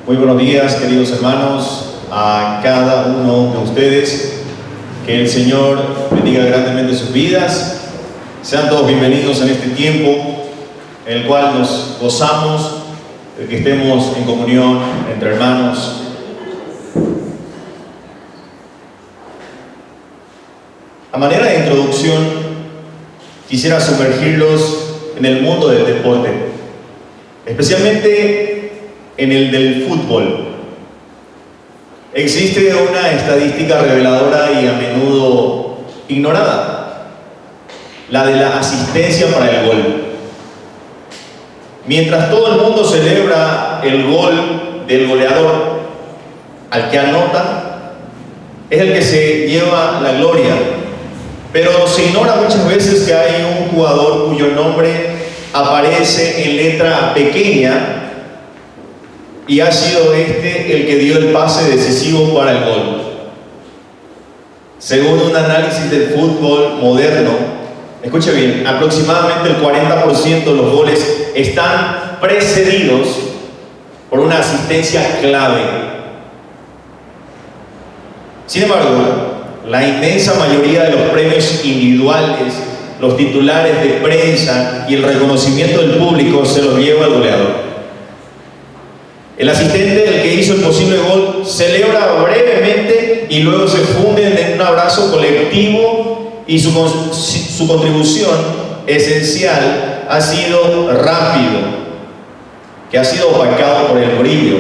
Muy buenos días, queridos hermanos, a cada uno de ustedes. Que el Señor bendiga grandemente sus vidas. Sean todos bienvenidos en este tiempo en el cual nos gozamos de que estemos en comunión entre hermanos. A manera de introducción, quisiera sumergirlos en el mundo del deporte, especialmente en el del fútbol. Existe una estadística reveladora y a menudo ignorada, la de la asistencia para el gol. Mientras todo el mundo celebra el gol del goleador, al que anota es el que se lleva la gloria, pero se ignora muchas veces que hay un jugador cuyo nombre aparece en letra pequeña y ha sido este el que dio el pase decisivo para el gol. Según un análisis del fútbol moderno, escuche bien, aproximadamente el 40% de los goles están precedidos por una asistencia clave. Sin embargo, la inmensa mayoría de los premios individuales, los titulares de prensa y el reconocimiento del público se los lleva el goleador. El asistente, el que hizo el posible gol, celebra brevemente y luego se funden en un abrazo colectivo, y su contribución esencial ha sido rápido, que ha sido opacado por el brillo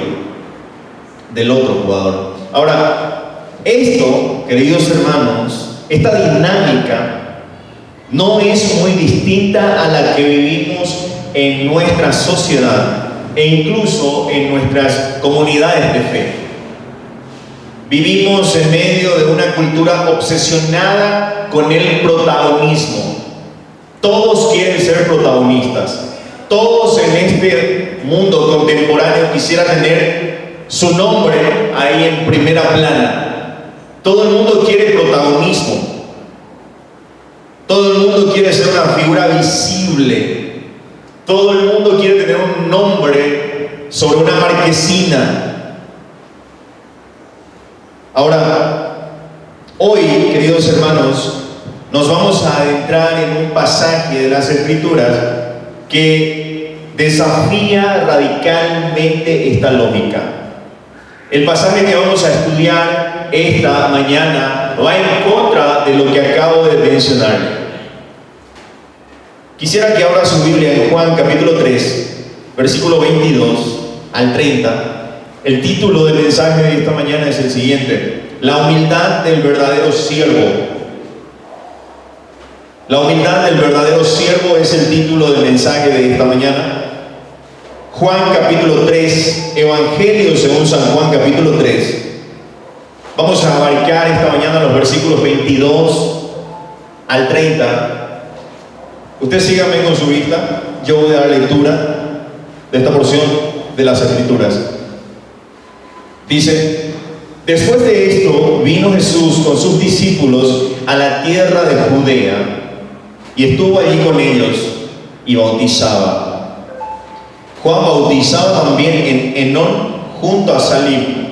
del otro jugador. Ahora, esto, queridos hermanos, esta dinámica no es muy distinta a la que vivimos en nuestra sociedad e incluso en nuestras comunidades de fe. Vivimos en medio de una cultura obsesionada con el protagonismo. Todos quieren ser protagonistas. Todos en este mundo contemporáneo quisieran tener su nombre ahí en primera plana. Todo el mundo quiere protagonismo. Todo el mundo quiere ser una figura visible. Todo el mundo quiere tener un nombre sobre una marquesina. Ahora, hoy, queridos hermanos, nos vamos a adentrar en un pasaje de las Escrituras que desafía radicalmente esta lógica. El pasaje que vamos a estudiar esta mañana va en contra de lo que acabo de mencionar. Quisiera que abra su Biblia en Juan capítulo 3, versículo 22 al 30. El título del mensaje de esta mañana es el siguiente: la humildad del verdadero siervo. La humildad del verdadero siervo es el título del mensaje de esta mañana. Juan capítulo 3, Evangelio según San Juan capítulo 3. Vamos a abarcar esta mañana los versículos 22 al 30. Usted sígame con su vista, yo voy a dar lectura de esta porción de las Escrituras. Dice: después de esto vino Jesús con sus discípulos a la tierra de Judea y estuvo allí con ellos y bautizaba. Juan bautizaba también en Enón junto a Salim,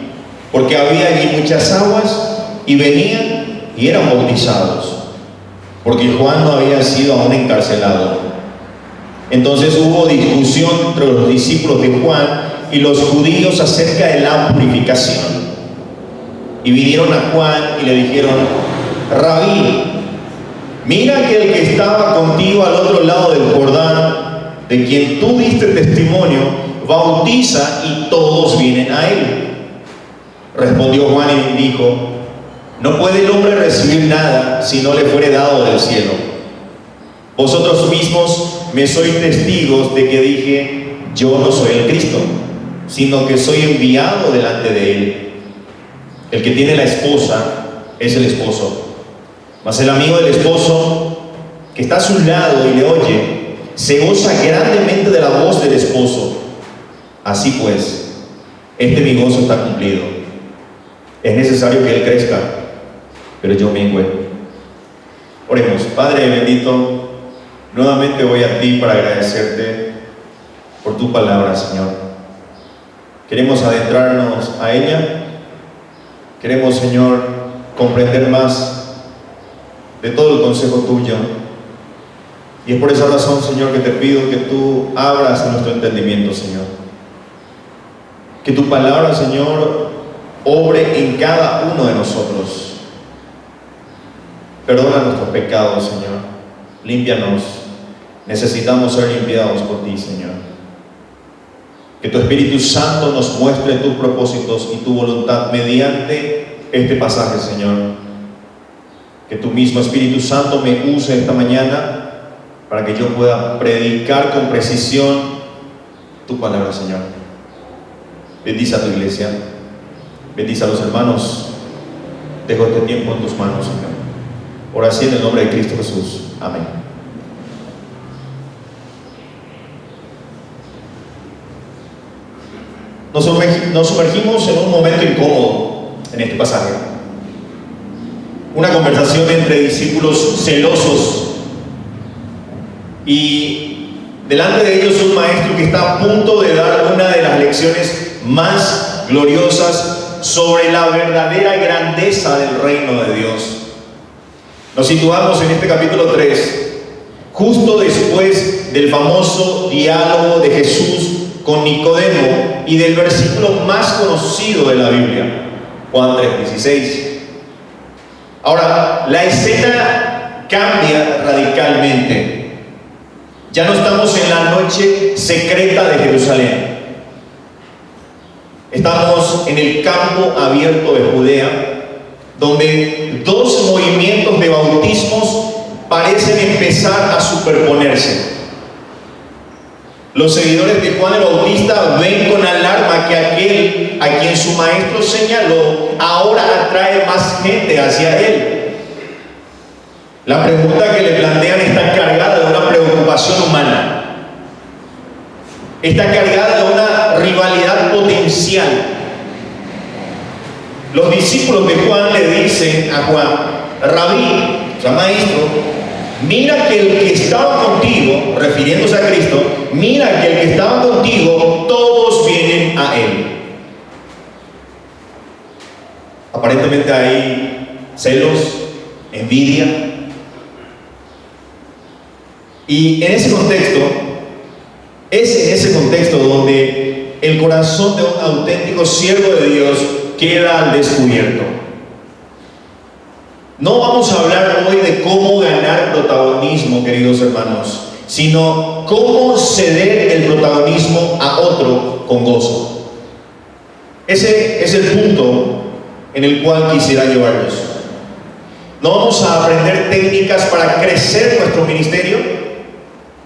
porque había allí muchas aguas y venían y eran bautizados, porque Juan no había sido aún encarcelado. Entonces hubo discusión entre los discípulos de Juan y los judíos acerca de la purificación. Y vinieron a Juan y le dijeron: Rabí, mira que el que estaba contigo al otro lado del Jordán, de quien tú diste testimonio, bautiza y todos vienen a él. Respondió Juan y dijo: no puede el hombre recibir nada si no le fuere dado del cielo. Vosotros mismos me sois testigos de que dije: yo no soy el Cristo, sino que soy enviado delante de él. El que tiene la esposa es el esposo, mas el amigo del esposo que está a su lado y le oye, se goza grandemente de la voz del esposo. Así pues, este mi gozo está cumplido. Es necesario que él crezca, pero yo mengüe. Oremos. Padre bendito, nuevamente voy a ti para agradecerte por tu palabra, Señor. Queremos adentrarnos a ella. Queremos, Señor, comprender más de todo el consejo tuyo. Y es por esa razón, Señor, que te pido que tú abras nuestro entendimiento, Señor. Que tu palabra, Señor, obre en cada uno de nosotros. Perdona nuestros pecados, Señor. Límpianos. Necesitamos ser limpiados por ti, Señor. Que tu Espíritu Santo nos muestre tus propósitos y tu voluntad mediante este pasaje, Señor. Que tu mismo Espíritu Santo me use esta mañana para que yo pueda predicar con precisión tu palabra, Señor. Bendice a tu iglesia. Bendice a los hermanos. Dejo este tiempo en tus manos, Señor. Ora así en el nombre de Cristo Jesús. Amén. Nos sumergimos en un momento incómodo en este pasaje. Una conversación entre discípulos celosos y delante de ellos un maestro que está a punto de dar una de las lecciones más gloriosas sobre la verdadera grandeza del reino de Dios. Nos situamos en este capítulo 3, justo después del famoso diálogo de Jesús con Nicodemo y del versículo más conocido de la Biblia, Juan 3:16. Ahora, la escena cambia radicalmente. Ya no estamos en la noche secreta de Jerusalén. Estamos en el campo abierto de Judea, donde dos movimientos de bautismos parecen empezar a superponerse. Los seguidores de Juan el Bautista ven con alarma que aquel a quien su maestro señaló ahora atrae más gente hacia él. La pregunta que le plantean está cargada de una preocupación humana. Está cargada de una rivalidad potencial. Los discípulos de Juan le dicen a Juan: Rabí, o sea, maestro, mira que el que estaba contigo, refiriéndose a Cristo, mira que el que estaba contigo, todos vienen a él. Aparentemente hay celos, envidia. Y en ese contexto, es en ese contexto donde el corazón de un auténtico siervo de Dios queda al descubierto. No vamos a hablar hoy de cómo ganar protagonismo, queridos hermanos, sino cómo ceder el protagonismo a otro con gozo. Ese es el punto en el cual quisiera llevarlos. No vamos a aprender técnicas para crecer nuestro ministerio,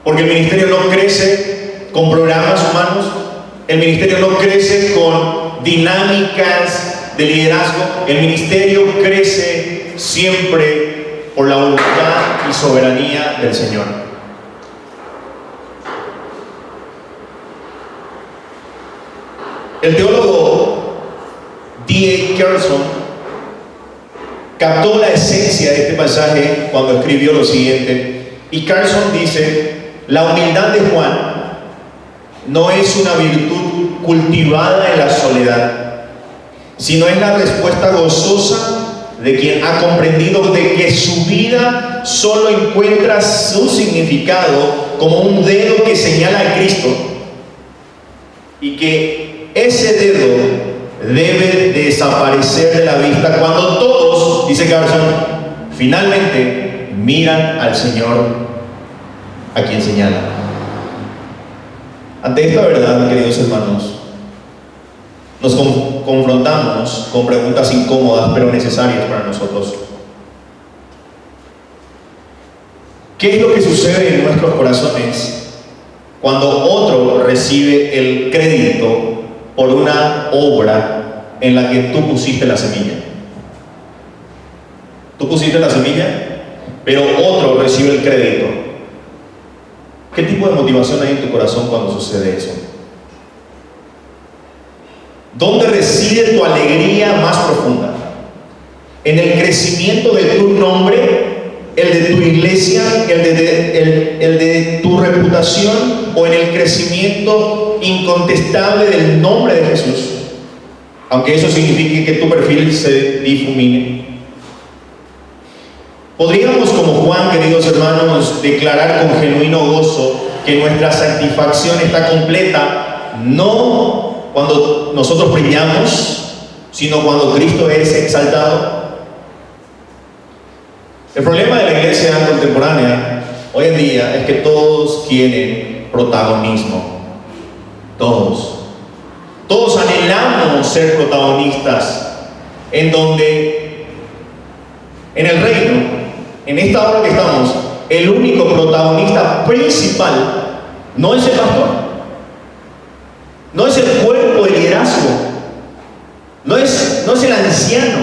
porque el ministerio no crece con programas humanos, el ministerio no crece con dinámicas de liderazgo, el ministerio crece siempre por la voluntad y soberanía del Señor. El teólogo D.A. Carson captó la esencia de este pasaje cuando escribió lo siguiente, y Carson dice: la humildad de Juan no es una virtud cultivada en la soledad, sino es la respuesta gozosa de quien ha comprendido de que su vida solo encuentra su significado como un dedo que señala a Cristo, y que ese dedo debe desaparecer de la vista cuando todos, dice Carson, finalmente miran al Señor a quien señala. Ante esta verdad, queridos hermanos, nos confrontamos con preguntas incómodas pero necesarias para nosotros. ¿Qué es lo que sucede en nuestros corazones cuando otro recibe el crédito por una obra en la que tú pusiste la semilla? Tú pusiste la semilla, pero otro recibe el crédito. ¿Qué tipo de motivación hay en tu corazón cuando sucede eso? ¿Dónde reside tu alegría más profunda? ¿En el crecimiento de tu nombre el de tu iglesia, el de tu reputación o en el crecimiento incontestable del nombre de Jesús, aunque eso signifique que tu perfil se difumine. Podríamos, como Juan, queridos hermanos, declarar con genuino gozo que nuestra satisfacción está completa, no cuando nosotros brillamos, sino cuando Cristo es exaltado. El problema de la iglesia contemporánea hoy en día es que todos quieren protagonismo. Todos anhelamos ser protagonistas, en donde en el reino, en esta hora que estamos, el único protagonista principal no es el pastor, no es el cuerpo de liderazgo, no es el anciano,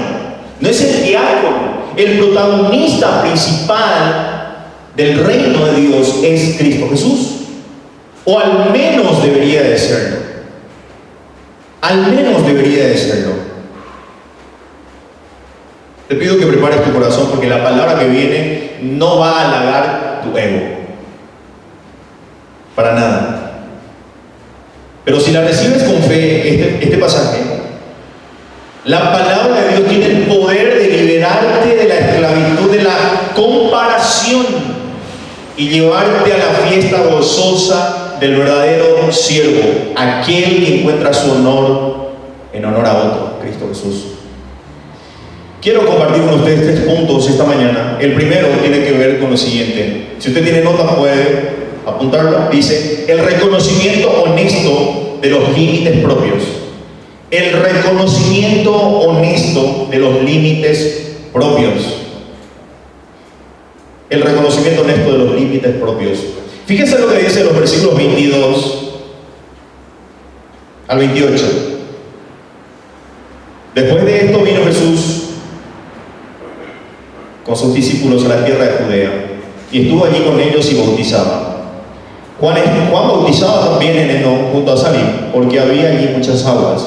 no es el diácono. El protagonista principal del reino de Dios es Cristo Jesús, o al menos debería de serlo. Al menos debería de serlo. Te pido que prepares tu corazón, porque la palabra que viene no va a halagar tu ego, para nada. Pero si la recibes con fe, este pasaje, la palabra de Dios tiene el poder de liberarte de la esclavitud, de la comparación, y llevarte a la fiesta gozosa del verdadero siervo, aquel que encuentra su honor en honor a otro, Cristo Jesús. Quiero compartir con ustedes 3 puntos esta mañana. El primero tiene que ver con lo siguiente. Si usted tiene nota, puede apuntarlo. Dice: el reconocimiento honesto de los límites propios. El reconocimiento honesto de los límites propios. El reconocimiento honesto de los límites propios. Fíjense lo que dice en los versículos 22 al 28. Después de esto vino Jesús con sus discípulos a la tierra de Judea, y estuvo allí con ellos y bautizaba. Juan bautizaba también en Enón junto a Salim, porque había allí muchas aguas,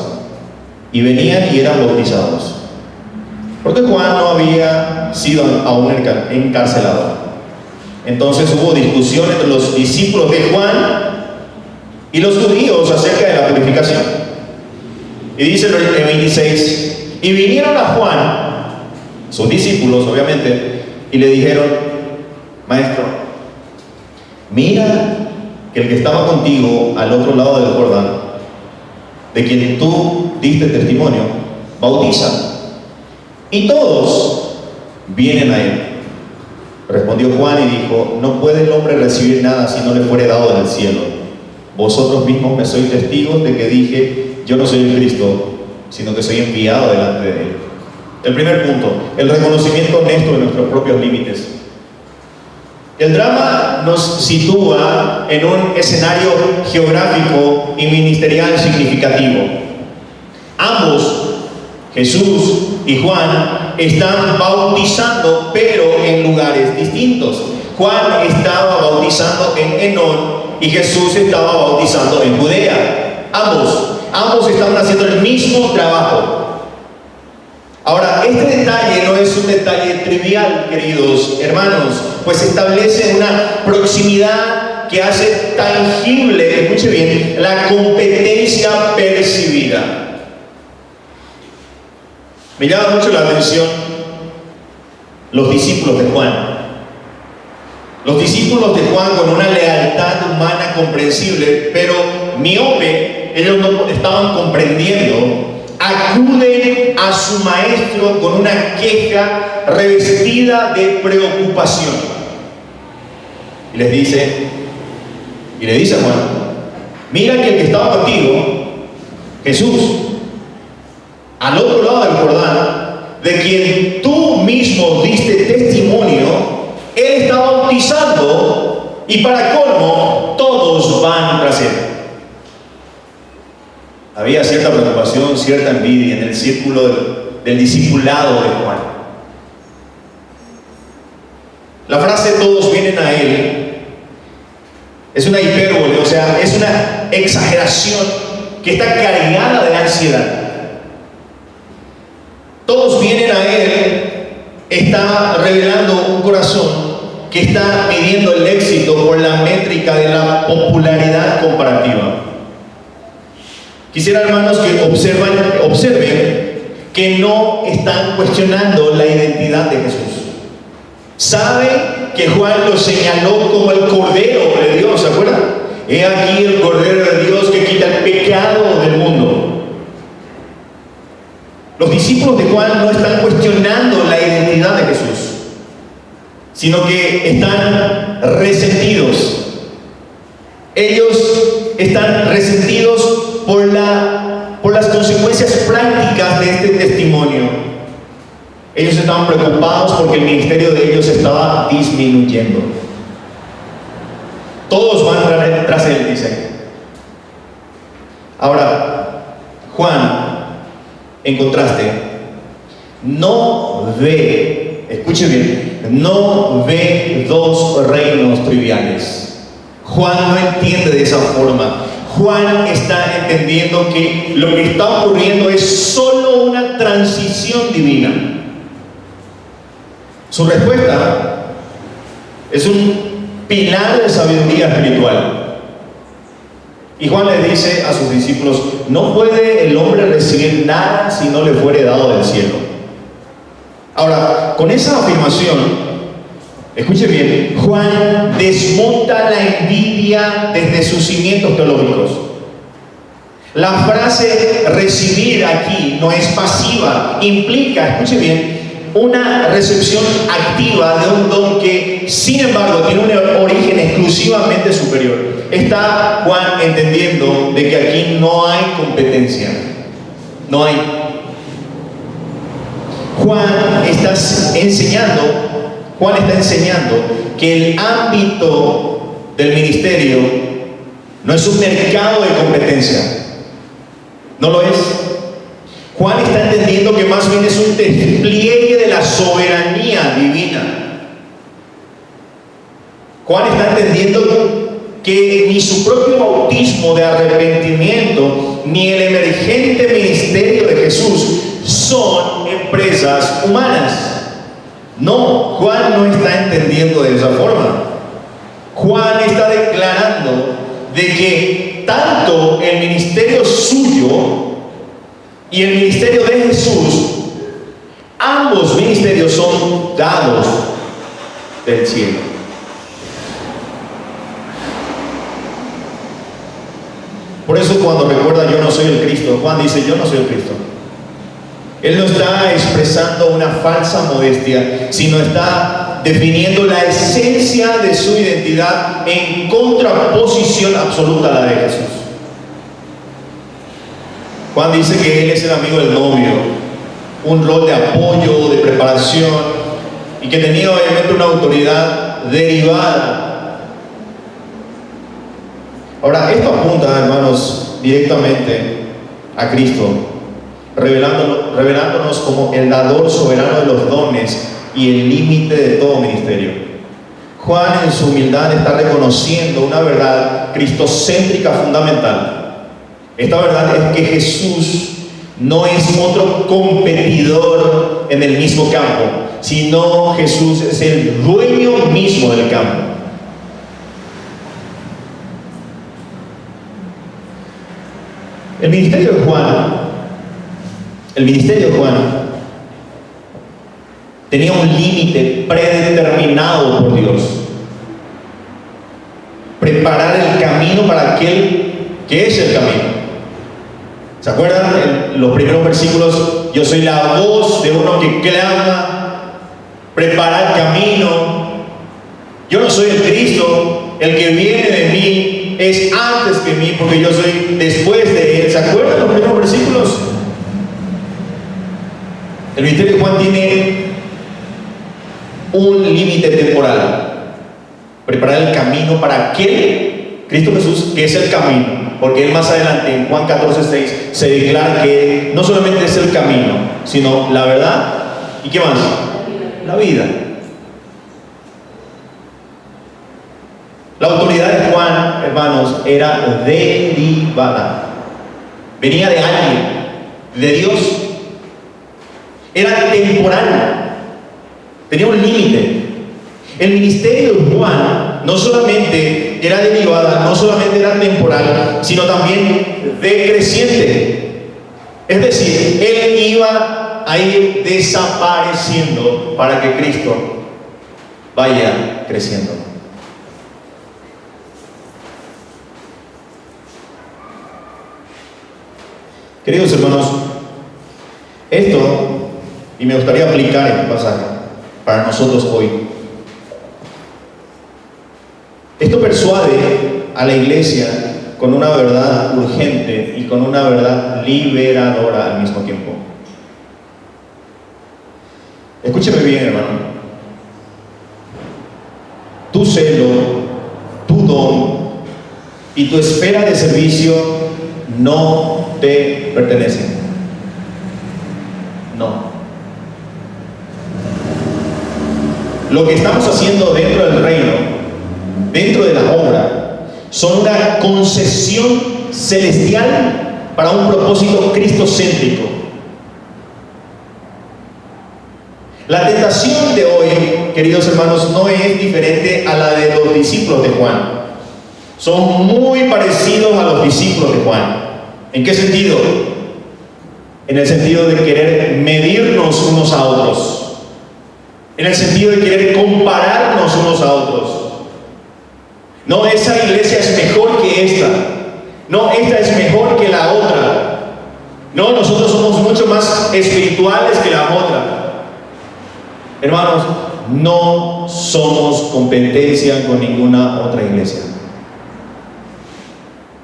y venían y eran bautizados, porque Juan no había sido aún encarcelado. Entonces hubo discusión entre los discípulos de Juan y los judíos acerca de la purificación. Y dice el 26: y vinieron a Juan, sus discípulos obviamente, y le dijeron: Maestro, mira que el que estaba contigo al otro lado del Jordán, de quien tú diste testimonio, bautiza, y todos vienen a él. Respondió Juan y dijo: no puede el hombre recibir nada si no le fuere dado del cielo. Vosotros mismos me sois testigos de que dije: yo no soy el Cristo, sino que soy enviado delante de él. El primer punto: el reconocimiento honesto de nuestros propios límites. El drama nos sitúa en un escenario geográfico y ministerial significativo. Ambos, Jesús y Juan, están bautizando, pero en lugares distintos. Juan estaba bautizando en Enón y Jesús estaba bautizando en Judea. Ambos estaban haciendo el mismo trabajo. Ahora, este detalle no es un detalle trivial, queridos hermanos, pues establece una proximidad que hace tangible, escuche bien, la competencia percibida. Me llama mucho la atención los discípulos de Juan. Los discípulos de Juan, con una lealtad humana comprensible, pero miope, ellos no estaban comprendiendo, acuden a su maestro con una queja revestida de preocupación. Y le dice a Juan: mira que el que estaba contigo, Jesús, al otro lado del Jordán, de quien tú mismo diste testimonio, él está bautizando, y para colmo, todos van tras él. Había cierta preocupación, cierta envidia en el círculo del discipulado de Juan. La frase "todos vienen a él" es una hipérbole, o sea, es una exageración que está cargada de ansiedad. Todos vienen a él está revelando un corazón razón que está midiendo el éxito por la métrica de la popularidad comparativa. Quisiera, hermanos, que observen que no están cuestionando la identidad de Jesús. Saben que Juan lo señaló como el Cordero de Dios, ¿se acuerdan? He aquí el Cordero de Dios que quita el pecado del mundo. Los discípulos de Juan no están cuestionando la identidad de Jesús, sino que están resentidos. Ellos están resentidos por las consecuencias prácticas de este testimonio. Ellos estaban preocupados porque el ministerio de ellos estaba disminuyendo. Todos van tras él, dice. Ahora, Juan, en contraste, no ve, escuche bien, no ve dos reinos triviales. Juan no entiende de esa forma. Juan está entendiendo que lo que está ocurriendo es solo una transición divina. Su respuesta es un pilar de sabiduría espiritual. Y Juan le dice a sus discípulos: no puede el hombre recibir nada si no le fuere dado del cielo. Ahora, con esa afirmación, escuche bien, Juan desmonta la envidia desde sus cimientos teológicos. La frase recibir aquí no es pasiva, implica, escuche bien, una recepción activa de un don que, sin embargo, tiene un origen exclusivamente superior. Está Juan entendiendo de que aquí no hay competencia. No hay. Juan está enseñando que el ámbito del ministerio no es un mercado de competencia. No lo es. Juan está entendiendo que más bien es un despliegue de la soberanía divina. Juan está entendiendo que ni su propio bautismo de arrepentimiento ni el emergente ministerio de Jesús son empresas humanas. No, Juan no está entendiendo de esa forma. Juan está declarando de que tanto el ministerio suyo y el ministerio de Jesús, ambos ministerios son dados del cielo. Por eso cuando recuerda yo no soy el Cristo, Juan dice yo no soy el Cristo. Él no está expresando una falsa modestia, sino está definiendo la esencia de su identidad en contraposición absoluta a la de Jesús. Juan dice que él es el amigo del novio, un rol de apoyo, de preparación, y que tenía obviamente una autoridad derivada. Ahora, esto apunta, hermanos, directamente a Cristo, revelándonos como el dador soberano de los dones y el límite de todo ministerio. Juan, en su humildad, está reconociendo una verdad cristocéntrica fundamental. Esta verdad es que Jesús no es otro competidor en el mismo campo, sino Jesús es el dueño mismo del campo. El ministerio de Juan tenía un límite predeterminado por Dios. Preparar el camino para aquel que es el camino. ¿Se acuerdan? En los primeros versículos: yo soy la voz de uno que clama, prepara el camino. Yo no soy el Cristo, el que viene de mí es antes que mí, porque yo soy después de él. ¿Se acuerdan los primeros versículos? El ministerio de Juan tiene un límite temporal: preparar el camino para aquel, Cristo Jesús, que es el camino. Porque él más adelante, en Juan 14:6, se declara que no solamente es el camino, sino la verdad, ¿y qué más? La vida. La autoridad de Juan, hermanos, era derivada. Venía de alguien, de Dios. Era temporal. Tenía un límite. El ministerio de Juan no solamente era derivada, no solamente era temporal, sino también decreciente. Es decir, él iba a ir desapareciendo para que Cristo vaya creciendo. Queridos hermanos, esto, y me gustaría aplicar este pasaje para nosotros hoy. Esto persuade a la iglesia con una verdad urgente y con una verdad liberadora al mismo tiempo. Escúcheme bien, hermano. Tu celo, tu don y tu esfera de servicio no te pertenecen. No. Lo que estamos haciendo dentro del reino, dentro de la obra, son una concesión celestial para un propósito cristocéntrico. La tentación de hoy, queridos hermanos, no es diferente a la de los discípulos de Juan. Son muy parecidos a los discípulos de Juan. ¿En qué sentido? En el sentido de querer medirnos unos a otros. En el sentido de querer compararnos unos a otros. No, esa iglesia es mejor que esta. No, esta es mejor que la otra. No, nosotros somos mucho más espirituales que la otra. Hermanos, no somos competencia con ninguna otra iglesia.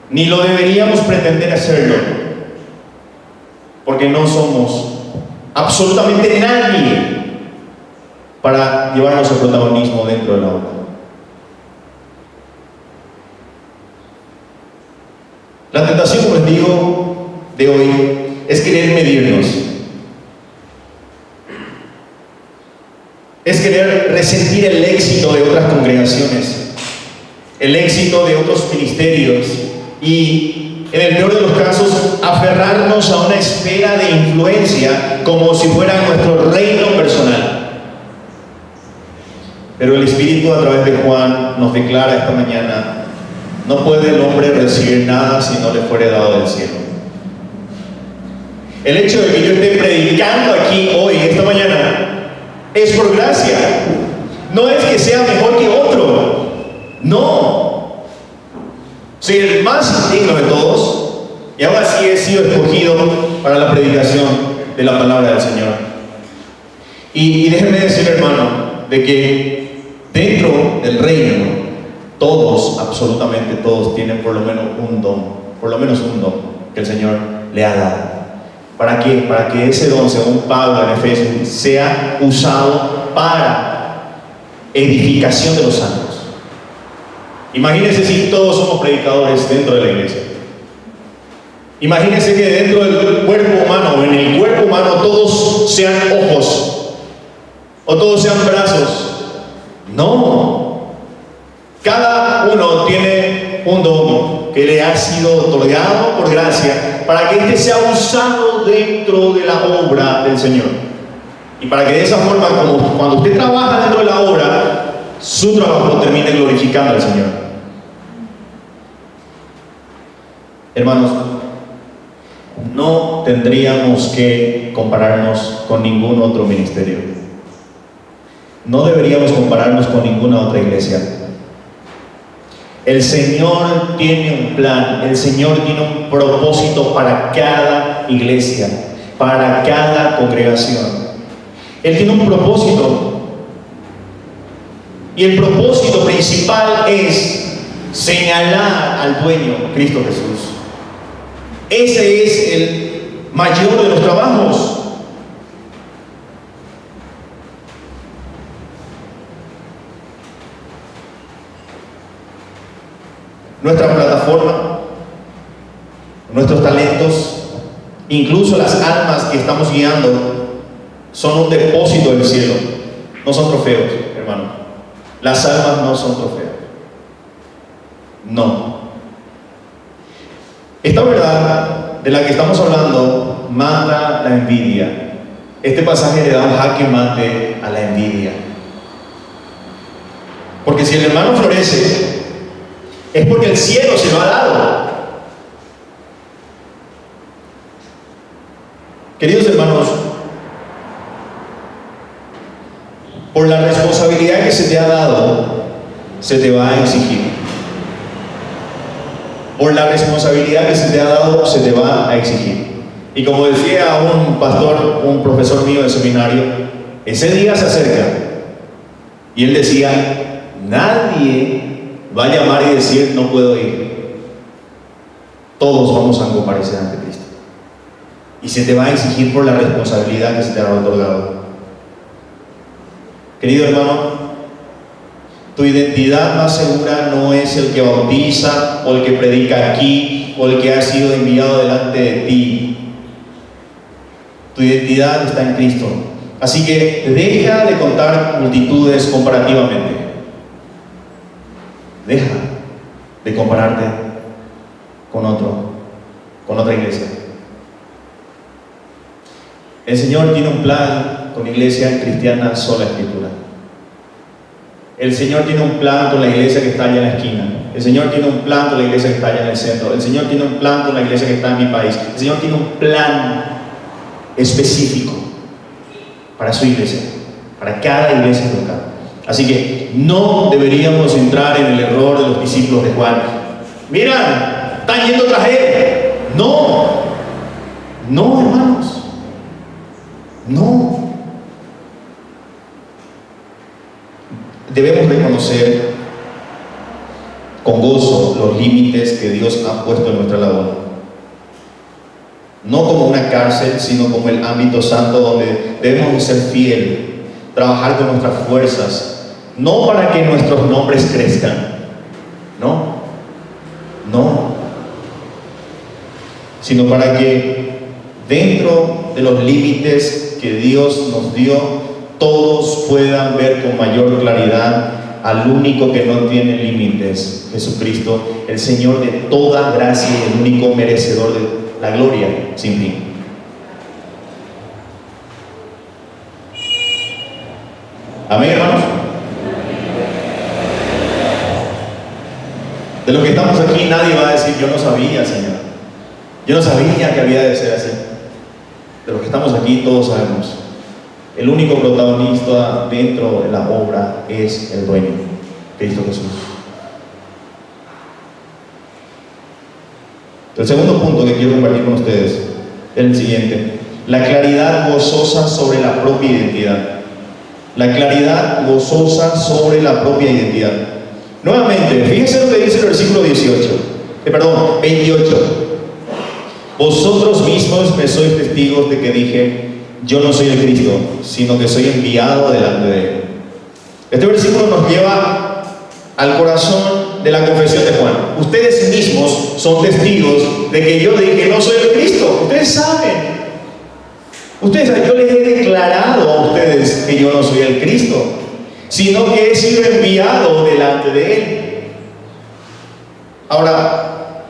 Ni lo deberíamos pretender hacerlo. Porque no somos absolutamente nadie para llevarnos el protagonismo dentro de la obra. La tentación, como les digo, de hoy es querer medirnos. Es querer resentir el éxito de otras congregaciones, el éxito de otros ministerios y, en el peor de los casos, aferrarnos a una esfera de influencia como si fuera nuestro reino personal. Pero el Espíritu, a través de Juan, nos declara esta mañana: no puede el hombre recibir nada si no le fuere dado del cielo. El hecho de que yo esté predicando aquí hoy, esta mañana, es por gracia. No es que sea mejor que otro. No. Soy el más digno de todos y aún así he sido escogido para la predicación de la palabra del Señor. Y déjenme decir, hermano, de que dentro del reino, todos, absolutamente todos, tienen por lo menos un don que el Señor le ha dado. ¿Para qué? Para que ese don, según Pablo en Efesios, sea usado para edificación de los santos. Imagínense si todos somos predicadores dentro de la iglesia. Imagínense que dentro del cuerpo humano, o en el cuerpo humano, todos sean ojos o todos sean brazos. No. Cada uno tiene un don que le ha sido otorgado por gracia para que éste sea usado dentro de la obra del Señor. Y para que de esa forma, como cuando usted trabaja dentro de la obra, su trabajo termine glorificando al Señor. Hermanos, no tendríamos que compararnos con ningún otro ministerio. No deberíamos compararnos con ninguna otra iglesia. El Señor tiene un plan, el Señor tiene un propósito para cada iglesia, para cada congregación. Él tiene un propósito. Y el propósito principal es señalar al dueño, Cristo Jesús. Ese es el mayor de los trabajos. Nuestra plataforma, nuestros talentos, incluso las almas que estamos guiando, son un depósito del cielo. No son trofeos, hermano. Las almas no son trofeos. No. Esta verdad de la que estamos hablando mata la envidia. Este pasaje le da un jaque mate a la envidia. Porque si el hermano florece, es porque el cielo se lo ha dado. Queridos hermanos, por la responsabilidad que se te ha dado, se te va a exigir. Por la responsabilidad que se te ha dado, se te va a exigir. Y como decía un pastor, un profesor mío de seminario, ese día se acerca. Y él decía, nadie va a llamar y decir, no puedo ir. Todos vamos a comparecer ante Cristo. Y se te va a exigir por la responsabilidad que se te ha otorgado. Querido hermano, tu identidad más segura no es el que bautiza o el que predica aquí o el que ha sido enviado delante de ti. Tu identidad está en Cristo. Así que deja de contar multitudes comparativamente. Deja de compararte con otra iglesia. El Señor tiene un plan con Iglesia Cristiana Sola Escritura. El Señor tiene un plan con la iglesia que está allá en la esquina. El Señor tiene un plan con la iglesia que está allá en el centro. El Señor tiene un plan con la iglesia que está en mi país. El Señor tiene un plan específico para su iglesia, para cada iglesia local. Así que no deberíamos entrar en el error de los discípulos de Juan. Miran, están yendo tras él. No, hermanos, no. Debemos reconocer con gozo los límites que Dios ha puesto en nuestra labor. No como una cárcel, sino como el ámbito santo donde debemos ser fieles, trabajar con nuestras fuerzas, no para que nuestros nombres crezcan, no, sino para que dentro de los límites que Dios nos dio, todos puedan ver con mayor claridad al único que no tiene límites, Jesucristo, el Señor de toda gracia y el único merecedor de la gloria sin fin. Amén, hermanos. De los que estamos aquí, nadie va a decir, yo no sabía, Señor. Yo no sabía que había de ser así. De los que estamos aquí, todos sabemos. El único protagonista dentro de la obra es el dueño, Cristo Jesús. El segundo punto que quiero compartir con ustedes es el siguiente: la claridad gozosa sobre la propia identidad. La claridad gozosa sobre la propia identidad. Nuevamente, fíjense lo que dice el versículo 28. Vosotros mismos me sois testigos de que dije, yo no soy el Cristo, sino que soy enviado delante de él. Este versículo nos lleva al corazón de la confesión de Juan. Ustedes mismos son testigos de que yo dije, no soy el Cristo. Ustedes saben. Yo les he declarado a ustedes que yo no soy el Cristo, sino que he sido enviado delante de él. Ahora,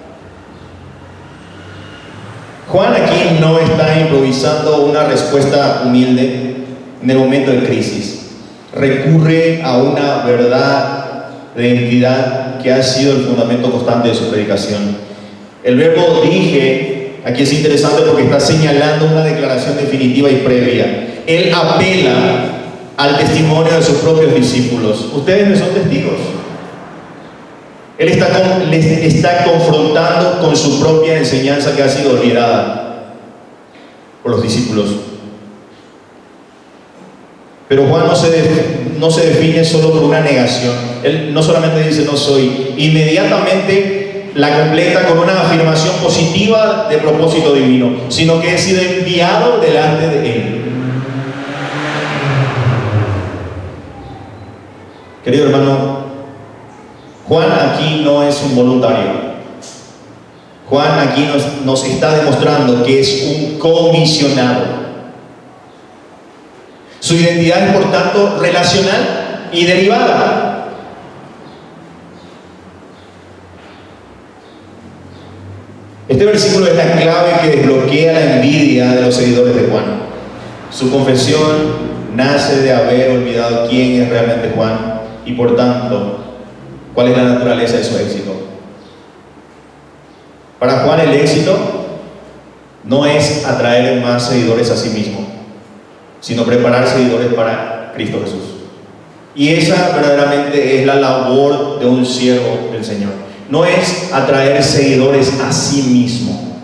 Juan aquí no está improvisando una respuesta humilde en el momento de crisis. Recurre a una verdad de identidad que ha sido el fundamento constante de su predicación. El verbo dije aquí es interesante porque está señalando una declaración definitiva y previa. Él apela al testimonio de sus propios discípulos. Ustedes me son testigos. Él les está confrontando con su propia enseñanza que ha sido olvidada por los discípulos. Pero Juan no se define solo por una negación. Él no solamente dice no soy, inmediatamente la completa con una afirmación positiva de propósito divino, sino que he sido enviado delante de él. Querido hermano, Juan aquí no es un voluntario. Juan aquí nos está demostrando que es un comisionado. Su identidad es, por tanto, relacional y derivada. Este versículo es la clave que desbloquea la envidia de los seguidores de Juan. Su confesión nace de haber olvidado quién es realmente Juan y por tanto, ¿cuál es la naturaleza de su éxito? Para Juan el éxito no es atraer más seguidores a sí mismo, sino preparar seguidores para Cristo Jesús. Y esa verdaderamente es la labor de un siervo del Señor. No es atraer seguidores a sí mismo.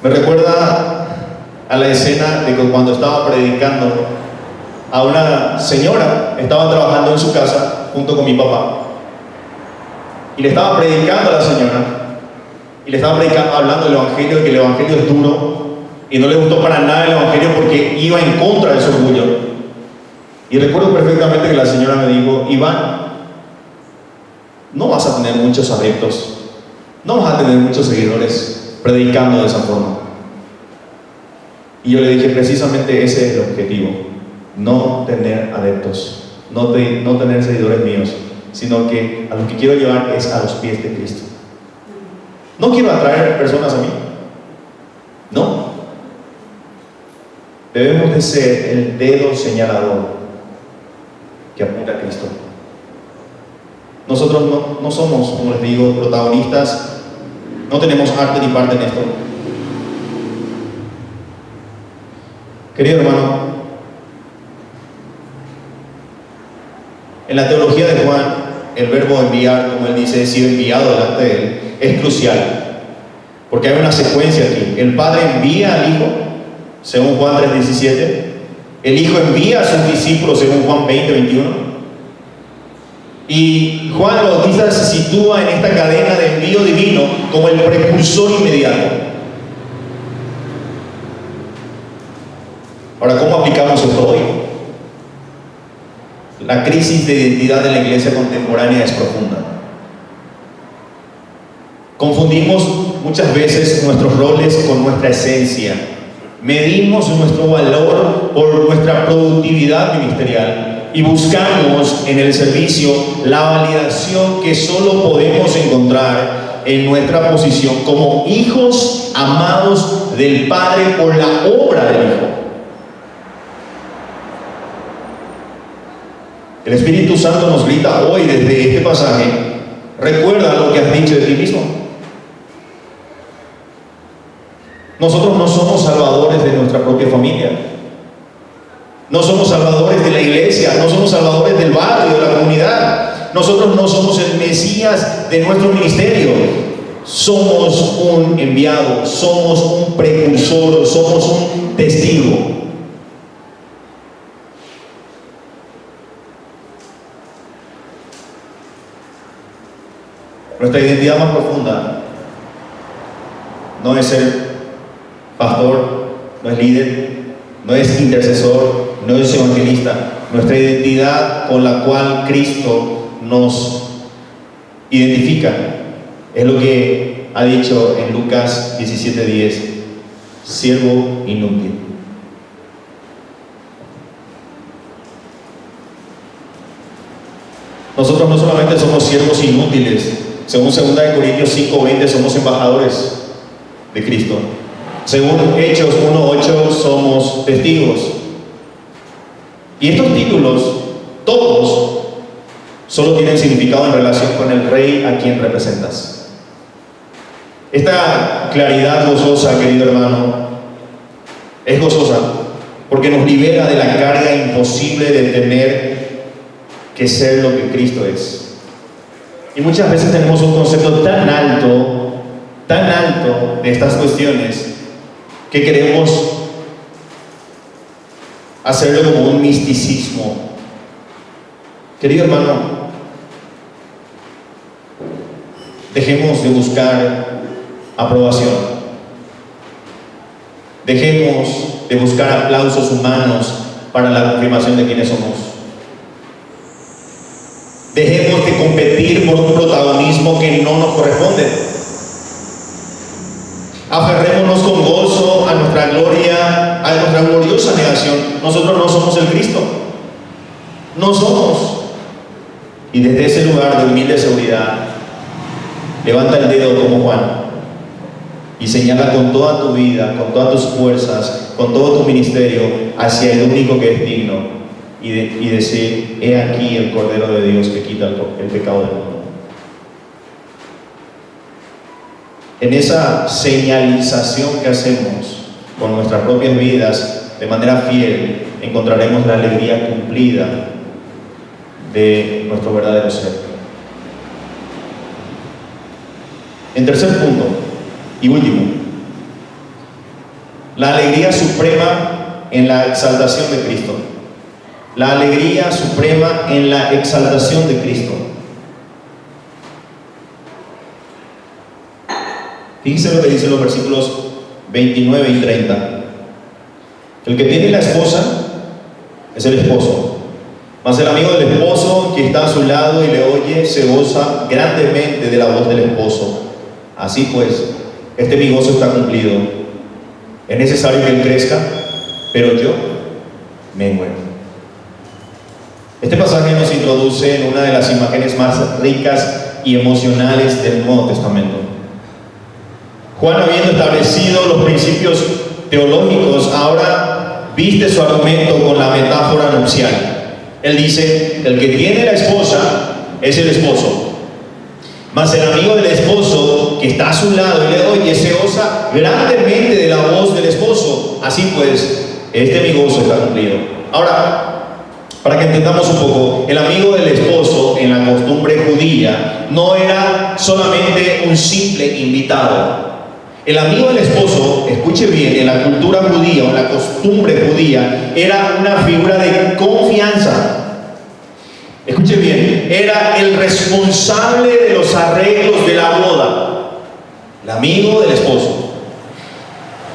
Me recuerda a la escena de que cuando estaba predicando a una señora, estaba trabajando en su casa junto con mi papá. Y le estaba predicando a la señora, y le estaba hablando del Evangelio, de que el Evangelio es duro, y no le gustó para nada el Evangelio porque iba en contra de su orgullo. Y recuerdo perfectamente que la señora me dijo: Iván, no vas a tener muchos adeptos, no vas a tener muchos seguidores predicando de esa forma. Y yo le dije: precisamente ese es el objetivo, no tener adeptos, no tener seguidores míos, sino que a lo que quiero llevar es a los pies de Cristo. No quiero atraer personas a mí, no. Debemos de ser el dedo señalador que apunta a Cristo. Nosotros no somos, como les digo, protagonistas, no tenemos arte ni parte en esto. Querido hermano, en la teología de Juan, el verbo enviar, como él dice, sido enviado delante de él, es crucial, porque hay una secuencia aquí. El Padre envía al Hijo, según Juan 3:17. El Hijo envía a sus discípulos, según Juan 20:21. Y Juan el Bautista se sitúa en esta cadena de envío divino como el precursor inmediato. Ahora, ¿cómo aplicamos esto hoy? La crisis de identidad de la iglesia contemporánea es profunda. Confundimos muchas veces nuestros roles con nuestra esencia. Medimos nuestro valor por nuestra productividad ministerial y buscamos en el servicio la validación que solo podemos encontrar en nuestra posición como hijos amados del Padre por la obra del Hijo. El Espíritu Santo nos grita hoy desde este pasaje: recuerda lo que has dicho de ti mismo. Nosotros no somos salvadores de nuestra propia familia, no somos salvadores de la iglesia, no somos salvadores del barrio, de la comunidad. Nosotros no somos el Mesías de nuestro ministerio. Somos un enviado, somos un precursor, somos un testigo. Nuestra identidad más profunda no es ser pastor, no es líder, no es intercesor, no es evangelista. Nuestra identidad con la cual Cristo nos identifica es lo que ha dicho en Lucas 17:10: siervo inútil. Nosotros no solamente somos siervos inútiles, según 2 Corintios 5:20 somos embajadores de Cristo. Según Hechos 1:8 somos testigos. Y estos títulos, todos, solo tienen significado en relación con el Rey a quien representas. Esta claridad gozosa, querido hermano, es gozosa porque nos libera de la carga imposible de tener que ser lo que Cristo es. Y muchas veces tenemos un concepto tan alto de estas cuestiones, que queremos hacerlo como un misticismo. Querido hermano, dejemos de buscar aprobación, dejemos de buscar aplausos humanos para la confirmación de quiénes somos. Dejemos de competir por un protagonismo que no nos corresponde. Aferrémonos con gozo a nuestra gloria, a nuestra gloriosa negación. Nosotros no somos el Cristo. No somos. Y desde ese lugar de humilde seguridad, levanta el dedo como Juan y señala con toda tu vida, con todas tus fuerzas, con todo tu ministerio hacia el único que es digno y decir: he aquí el Cordero de Dios que quita el pecado del mundo. En esa señalización que hacemos con nuestras propias vidas de manera fiel, encontraremos la alegría cumplida de nuestro verdadero ser. En tercer punto y último, la alegría suprema en la exaltación de Cristo. La alegría suprema en la exaltación de Cristo. Fíjense lo que dicen los versículos 29 y 30. El que tiene la esposa es el esposo, mas el amigo del esposo que está a su lado y le oye se goza grandemente de la voz del esposo. Así pues, mi gozo está cumplido. Es necesario que él crezca, pero yo me muero. Este pasaje nos introduce en una de las imágenes más ricas y emocionales del Nuevo Testamento. Juan, habiendo establecido los principios teológicos, ahora viste su argumento con la metáfora nupcial. Él dice: el que tiene la esposa es el esposo, mas el amigo del esposo que está a su lado y le oye se goza grandemente de la voz del esposo. Así pues, mi gozo está cumplido. Ahora, para que entendamos un poco, el amigo del esposo en la costumbre judía no era solamente un simple invitado. El amigo del esposo, escuche bien, en la cultura judía o en la costumbre judía, era una figura de confianza. Escuche bien, era el responsable de los arreglos de la boda. El amigo del esposo.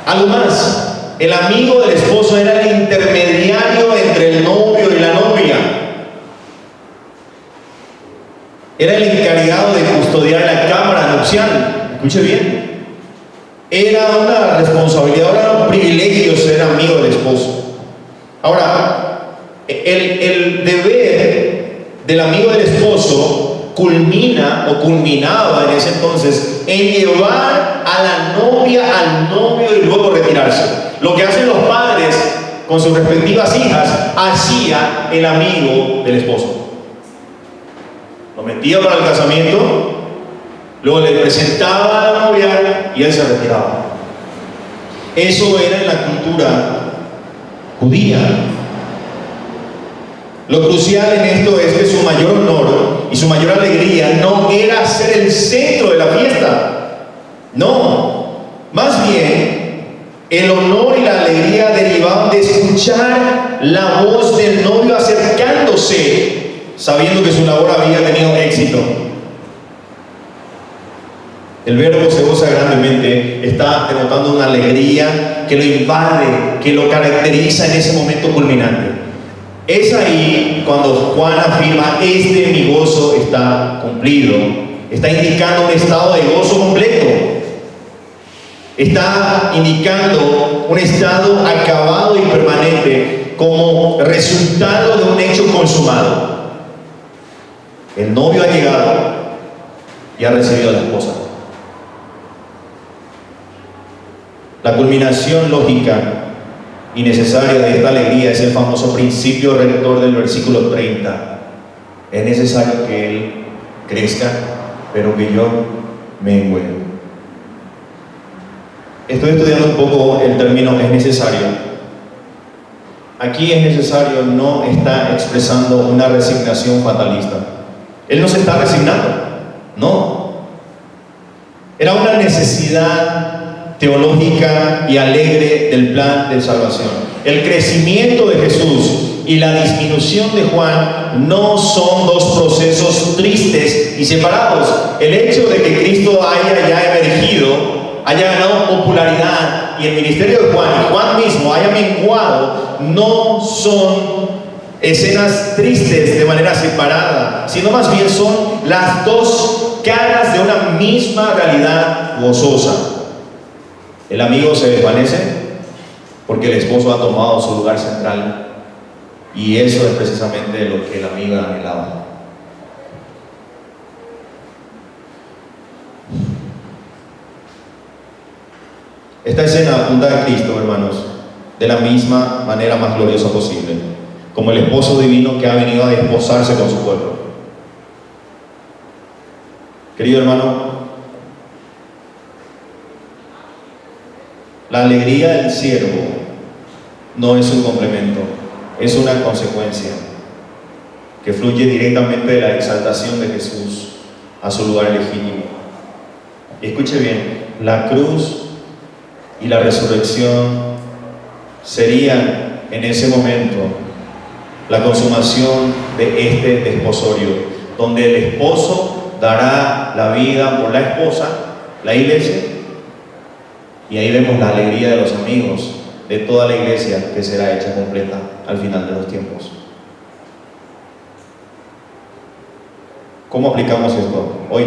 Algo más, el amigo del esposo era el intermediario entre el novio y la novia. Era el encargado de custodiar la cámara nupcial. Escuche bien. Era una responsabilidad, era un privilegio ser amigo del esposo. Ahora, el deber del amigo del esposo culminaba en ese entonces en llevar a la novia al novio y luego retirarse. Lo que hacen los padres con sus respectivas hijas, hacía el amigo del esposo. Lo metía para el casamiento, luego le presentaba a la novia y él se retiraba. Eso era en la cultura judía. Lo crucial en esto es que su mayor honor y su mayor alegría no era ser el centro de la fiesta. No, más bien el honor y la alegría derivaban de escuchar la voz del novio acercándose, sabiendo que su labor había tenido éxito. El verbo se goza grandemente está denotando una alegría que lo invade, que lo caracteriza en ese momento culminante. Es ahí cuando Juan afirma: mi gozo está cumplido. Está indicando un estado de gozo completo. Está indicando un estado acabado y permanente como resultado de un hecho consumado. El novio ha llegado y ha recibido a la esposa. La culminación lógica y necesaria de esta alegría es el famoso principio rector del versículo 30. Es necesario que él crezca, pero que yo mengüe. Estoy estudiando un poco el término "es necesario". Aquí "es necesario" no está expresando una resignación fatalista. Él no se está resignando, no. Era una necesidad teológica y alegre del plan de salvación. El crecimiento de Jesús y la disminución de Juan no son dos procesos tristes y separados. El hecho de que Cristo haya ya emergido, haya ganado popularidad, y el ministerio de Juan y Juan mismo haya menguado, no son escenas tristes de manera separada, sino más bien son las dos caras de una misma realidad gozosa. El amigo se desvanece porque el esposo ha tomado su lugar central, y eso es precisamente lo que el amigo anhelaba. Esta escena apunta a Cristo, hermanos, de la misma manera más gloriosa posible, como el esposo divino que ha venido a desposarse con su pueblo. Querido hermano, la alegría del siervo no es un complemento, es una consecuencia que fluye directamente de la exaltación de Jesús a su lugar legítimo. Y escuche bien, la cruz y la resurrección serían en ese momento la consumación de este desposorio, donde el esposo dará la vida por la esposa, la iglesia, y ahí vemos la alegría de los amigos de toda la iglesia que será hecha completa al final de los tiempos. ¿Cómo aplicamos esto hoy?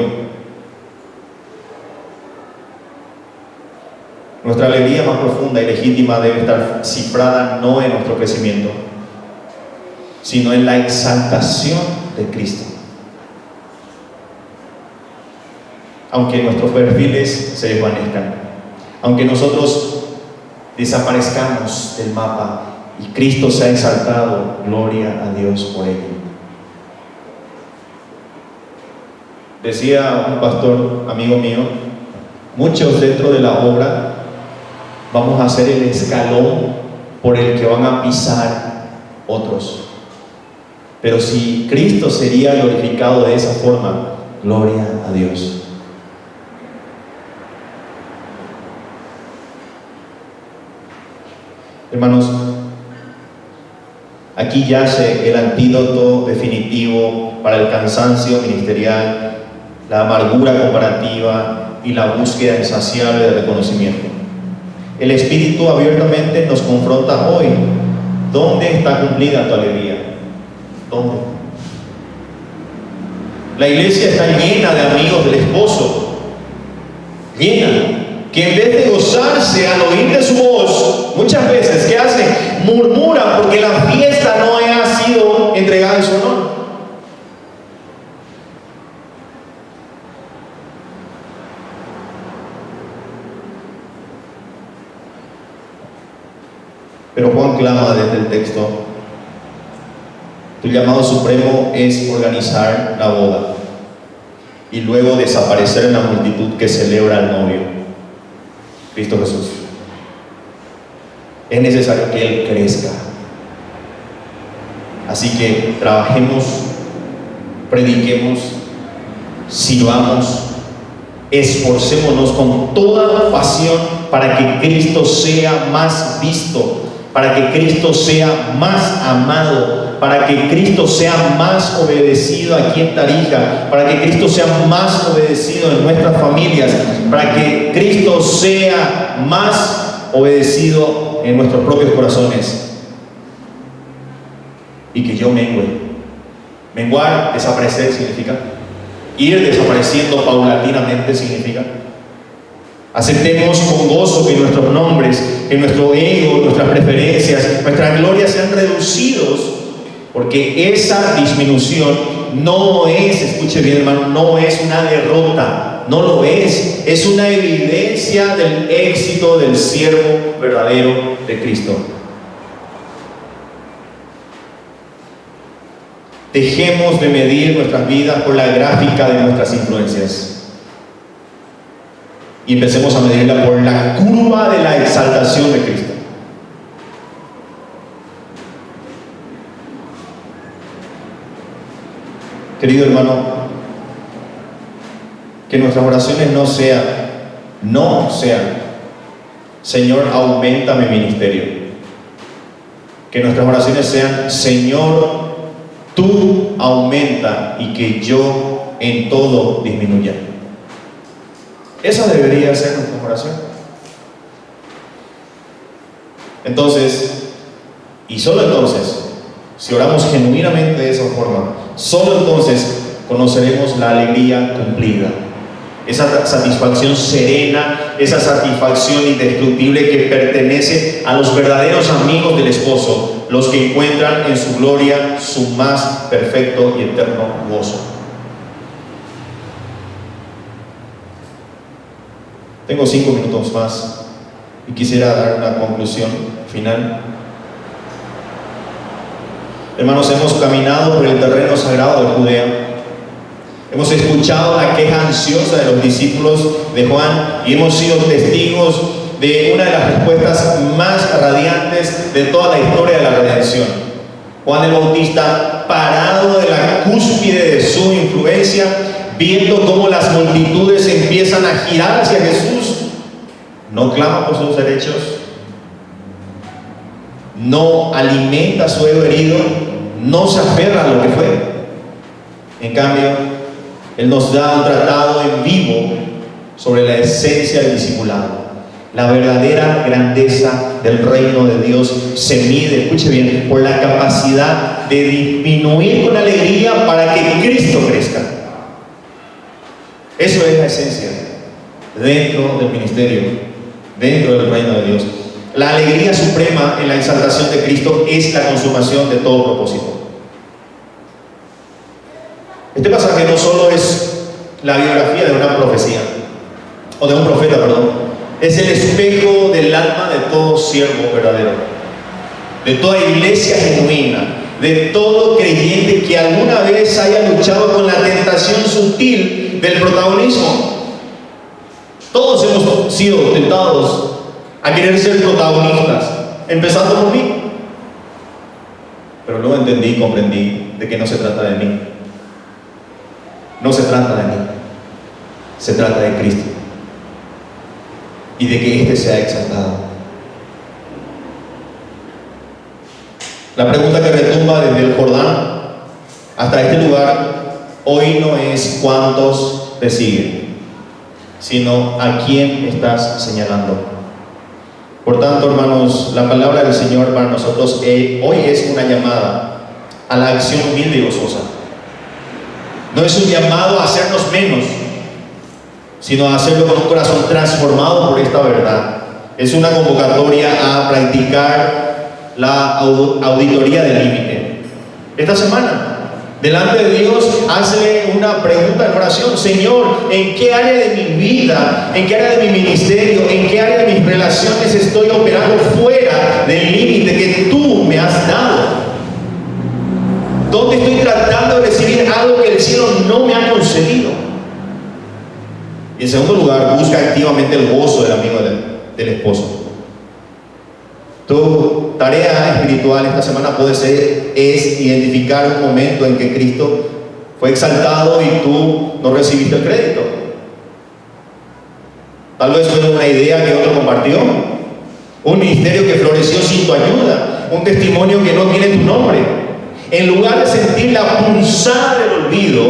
Nuestra alegría más profunda y legítima debe estar cifrada no en nuestro crecimiento, sino en la exaltación de Cristo. Aunque nuestros perfiles se desvanezcan, aunque nosotros desaparezcamos del mapa y Cristo se ha exaltado, gloria a Dios por ello. Decía un pastor amigo mío, muchos dentro de la obra vamos a ser el escalón por el que van a pisar otros. Pero si Cristo sería glorificado de esa forma, gloria a Dios. Hermanos, aquí yace el antídoto definitivo para el cansancio ministerial, la amargura comparativa y la búsqueda insaciable de reconocimiento. El Espíritu abiertamente nos confronta hoy. ¿Dónde está cumplida tu alegría? ¿Dónde? La iglesia está llena de amigos del esposo, llena, que en vez de gozarse al oír de su voz, muchas veces, ¿qué hacen? Murmuran porque la fiesta no ha sido entregada en su honor. Pero Juan clama desde el texto: tu llamado supremo es organizar la boda y luego desaparecer en la multitud que celebra al novio, Cristo Jesús. Es necesario que Él crezca. Así que trabajemos, prediquemos, sirvamos, esforcémonos con toda pasión para que Cristo sea más visto, para que Cristo sea más amado, para que Cristo sea más obedecido aquí en Tarija, para que Cristo sea más obedecido en nuestras familias, para que Cristo sea más obedecido en nuestros propios corazones, y que yo mengue. Menguar, desaparecer, significa ir desapareciendo paulatinamente, significa aceptemos con gozo que nuestros nombres, que nuestro ego, nuestras preferencias, nuestras glorias sean reducidos, porque esa disminución no es, escuche bien hermano, no es una derrota, no lo es una evidencia del éxito del siervo verdadero de Cristo. Dejemos de medir nuestras vidas por la gráfica de nuestras influencias y empecemos a medirla por la curva de la exaltación de Cristo. Querido hermano, que nuestras oraciones no sean, Señor, aumenta mi ministerio. Que nuestras oraciones sean, Señor, tú aumenta y que yo en todo disminuya. Esa debería ser nuestra oración. Entonces, y solo entonces, si oramos genuinamente de esa forma, solo entonces conoceremos la alegría cumplida, esa satisfacción serena, esa satisfacción indestructible que pertenece a los verdaderos amigos del esposo, los que encuentran en su gloria su más perfecto y eterno gozo. Tengo 5 minutos más Y quisiera dar una conclusión final. Hermanos, hemos caminado por el terreno sagrado de Judea. Hemos escuchado la queja ansiosa de los discípulos de Juan y hemos sido testigos de una de las respuestas más radiantes de toda la historia de la redención. Juan el Bautista, parado de la cúspide de su influencia, viendo cómo las multitudes empiezan a girar hacia Jesús, no clama por sus derechos, no alimenta su ego herido, no se aferra a lo que fue. En cambio, Él nos da un tratado en vivo sobre la esencia del discipulado. La verdadera grandeza del reino de Dios se mide, escuche bien, por la capacidad de disminuir con alegría para que Cristo crezca. Eso es la esencia dentro del ministerio, dentro del reino de Dios. La alegría suprema en la exaltación de Cristo es la consumación de todo propósito. Este pasaje no solo es la biografía de una profecía, o de un profeta, perdón. Es el espejo del alma de todo siervo verdadero, de toda iglesia genuina, de todo creyente que alguna vez haya luchado con la tentación sutil del protagonismo. Todos hemos sido tentados a querer ser protagonistas, empezando por mí. Pero luego entendí y comprendí de que no se trata de mí. No se trata de mí. Se trata de Cristo. Y de que éste sea exaltado. La pregunta que retumba desde el Jordán hasta este lugar hoy no es cuántos te siguen, sino a quién estás señalando. Por tanto, hermanos, la palabra del Señor para nosotros hoy es una llamada a la acción humilde y gozosa. No es un llamado a hacernos menos, sino a hacerlo con un corazón transformado por esta verdad. Es una convocatoria a practicar la auditoría del límite. Esta semana, delante de Dios, hazle una pregunta en oración. Señor, ¿en qué área de mi vida, en qué área de mi ministerio, en qué área de mis relaciones estoy operando fuera del límite que tú me has dado? ¿Dónde estoy tratando de recibir algo que el cielo no me ha concedido? Y en segundo lugar, busca activamente el gozo del amigo del esposo. Tu tarea espiritual esta semana es identificar un momento en que Cristo fue exaltado y tú no recibiste el crédito. Tal vez fue una idea que otro compartió, un ministerio que floreció sin tu ayuda, un testimonio que no tiene tu nombre. En lugar de sentir la punzada del olvido,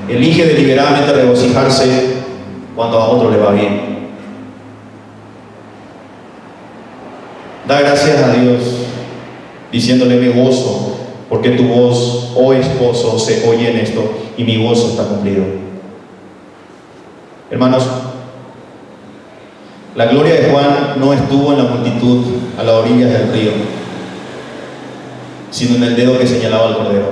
elige deliberadamente regocijarse cuando a otro le va bien. Da gracias a Dios diciéndole: me gozo porque tu voz, oh esposo, se oye en esto y mi gozo está cumplido. Hermanos, la gloria de Juan no estuvo en la multitud a las orillas del río, sino en el dedo que señalaba al Cordero.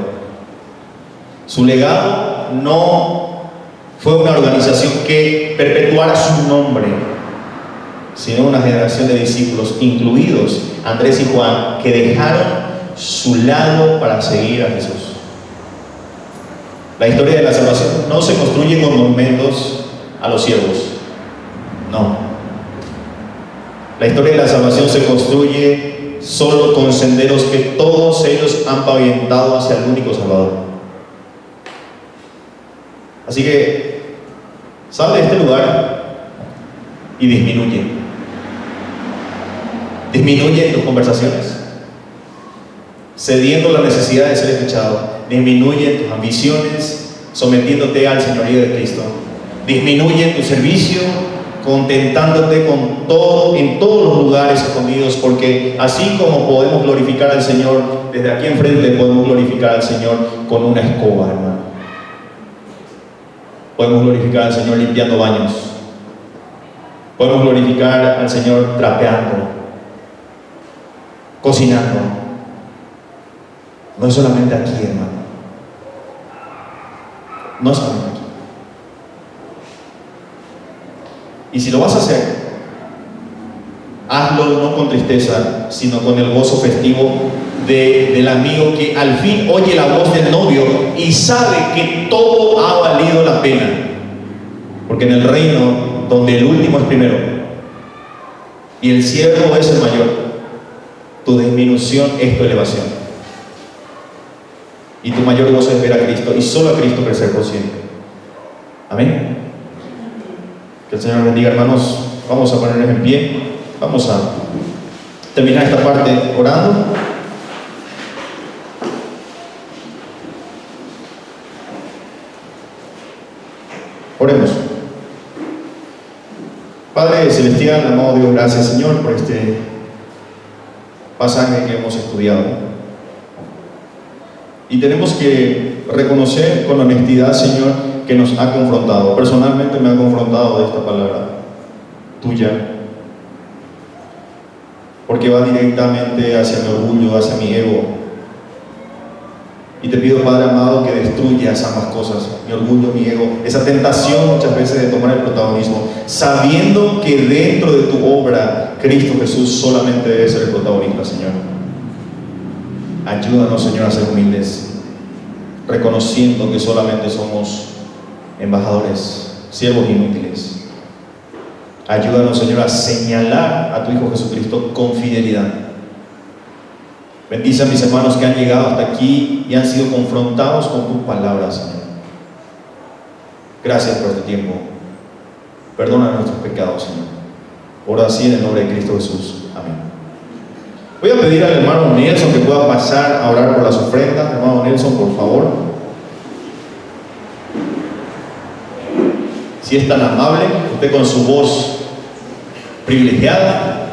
Su legado no fue una organización que perpetuara su nombre, sino una generación de discípulos, incluidos Andrés y Juan, que dejaron su lado para seguir a Jesús. La historia de la salvación no se construye con monumentos a los siervos, no. La historia de la salvación se construye solo con senderos que todos ellos han pavimentado hacia el único Salvador. Así que sal de este lugar y disminuye. Disminuye en tus conversaciones, cediendo la necesidad de ser escuchado. Disminuye en tus ambiciones, sometiéndote al señorío de Cristo. Disminuye en tu servicio, contentándote con todo, en todos los lugares escondidos, porque así como podemos glorificar al Señor, desde aquí enfrente podemos glorificar al Señor con una escoba, hermano. Podemos glorificar al Señor limpiando baños. Podemos glorificar al Señor trapeando, cocinando. No es solamente aquí, hermano. No es solamente aquí. Y si lo vas a hacer, hazlo no con tristeza, sino con el gozo festivo del amigo que al fin oye la voz del novio y sabe que todo ha valido la pena. Porque en el reino donde el último es primero y el siervo es el mayor, tu disminución es tu elevación. Y tu mayor gozo es ver a Cristo y solo a Cristo crecer por siempre. Amén. Que el Señor bendiga, hermanos. Vamos a ponernos en pie. Vamos a terminar esta parte orando. Oremos. Padre Celestial, amado Dios, gracias, Señor, por este pasaje que hemos estudiado. Y tenemos que reconocer con honestidad, Señor, que nos ha confrontado. Personalmente me ha confrontado de esta palabra tuya, porque va directamente hacia mi orgullo, hacia mi ego. Y te pido, Padre amado, que destruyas ambas cosas, mi orgullo, mi ego, esa tentación muchas veces de tomar el protagonismo, sabiendo que dentro de tu obra Cristo Jesús solamente debe ser el protagonista, Señor. Ayúdanos, Señor, a ser humildes, reconociendo que solamente somos embajadores, siervos inútiles. Ayúdanos, Señor, a señalar a tu Hijo Jesucristo con fidelidad. Bendice a mis hermanos que han llegado hasta aquí y han sido confrontados con tus palabras, Señor. Gracias por este tiempo. Perdona nuestros pecados, Señor. Ora así en el nombre de Cristo Jesús. Amén. Voy a pedir al hermano Nelson que pueda pasar a orar por las ofrendas. Hermano Nelson, por favor. Si es tan amable, usted con su voz privilegiada